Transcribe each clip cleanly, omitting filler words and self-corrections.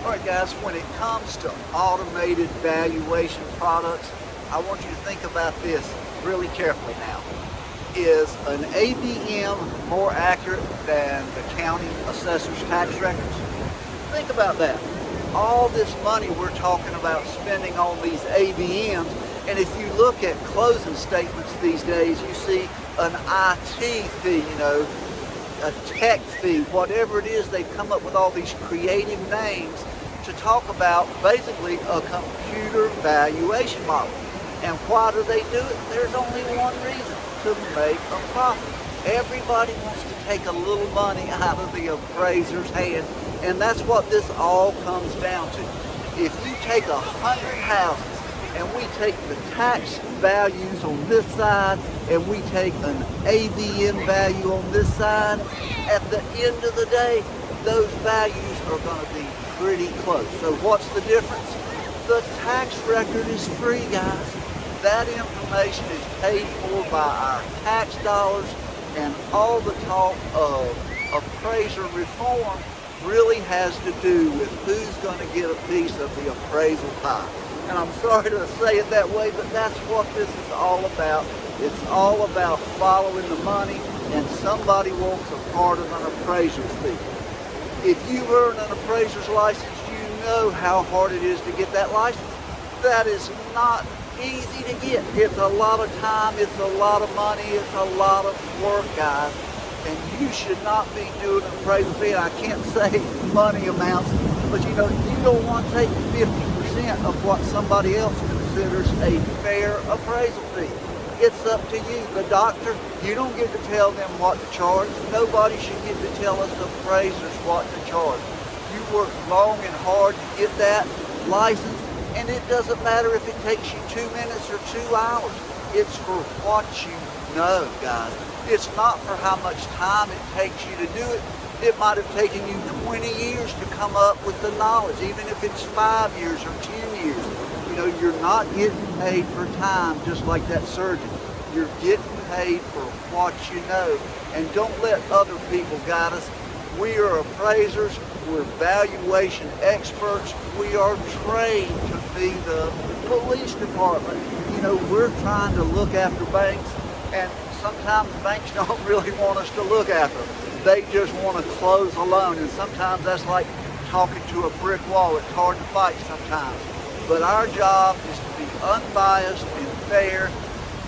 All right, guys, when it comes to automated valuation products, I want you to think about this really carefully now. Is an ABM more accurate than the county assessor's tax records? Think about that. All this money we're talking about spending on these ABMs, and if you look at closing statements these days, you see an IT fee, a tech fee, whatever it is. They've come up with all these creative names to talk about basically a computer valuation model. And why do they do it? There's only one reason: to make a profit. Everybody wants to take a little money out of the appraiser's hand, and that's what this all comes down to. If you take 100 houses and we take the tax values on this side and we take an ABM value on this side, at the end of the day, those values are going to be pretty close. So what's the difference? The tax record is free, guys. That information is paid for by our tax dollars, and all the talk of appraiser reform really has to do with who's going to get a piece of the appraisal pie. And I'm sorry to say it that way, but that's what this is all about. It's all about following the money, and somebody wants a part of an appraiser's fee. If you earn an appraiser's license, you know how hard it is to get that license. That is not easy to get. It's a lot of time, it's a lot of money, it's a lot of work, guys. And you should not be doing an appraisal fee. I can't say money amounts, but you don't want to take 50% of what somebody else considers a fair appraisal fee. It's up to you. The doctor, you don't get to tell them what to charge. Nobody should get to tell us appraisers what to charge. You work long and hard to get that license, and it doesn't matter if it takes you 2 minutes or 2 hours. It's for what you know, guys. It's not for how much time it takes you to do it. It might have taken you 20 years to come up with the knowledge, even if it's 5 years or 10 years. You're not getting paid for time just like that surgeon. You're getting paid for what you know. And don't let other people guide us. We are appraisers. We're valuation experts. We are trained to be the police department. We're trying to look after banks, and sometimes banks don't really want us to look after them. They just want to close a loan, and sometimes that's like talking to a brick wall. It's hard to fight sometimes. But our job is to be unbiased and fair.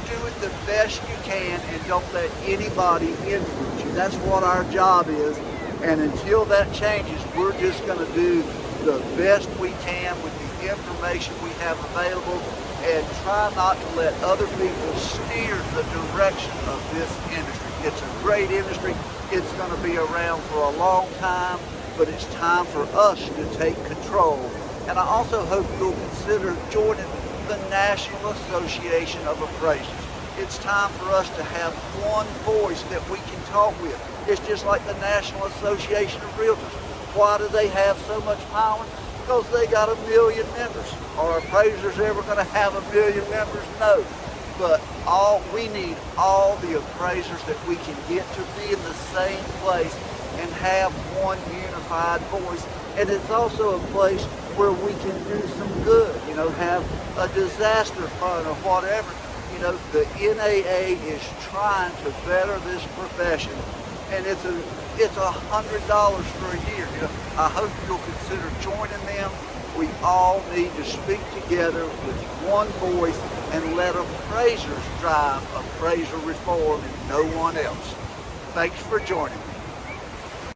Do it the best you can, and don't let anybody influence you. That's what our job is. And until that changes, we're just going to do the best we can with the information we have available, and try not to let other people steer the direction of this industry. It's a great industry. It's going to be around for a long time, but it's time for us to take control. And I also hope you'll consider joining the National Association of Appraisers. It's time for us to have one voice that we can talk with. It's just like the National Association of Realtors. Why do they have so much power? Because they got 1 million members. Are appraisers ever going to have 1 million members? No. But we need all the appraisers that we can get to be in the same place and have one unified voice. And it's also a place where we can do some good, have a disaster fund or whatever. The NAA is trying to better this profession, and it's $100 for a year. I hope you'll consider joining them. We all need to speak together with one voice and let appraisers drive appraisal reform and no one else. Thanks for joining me.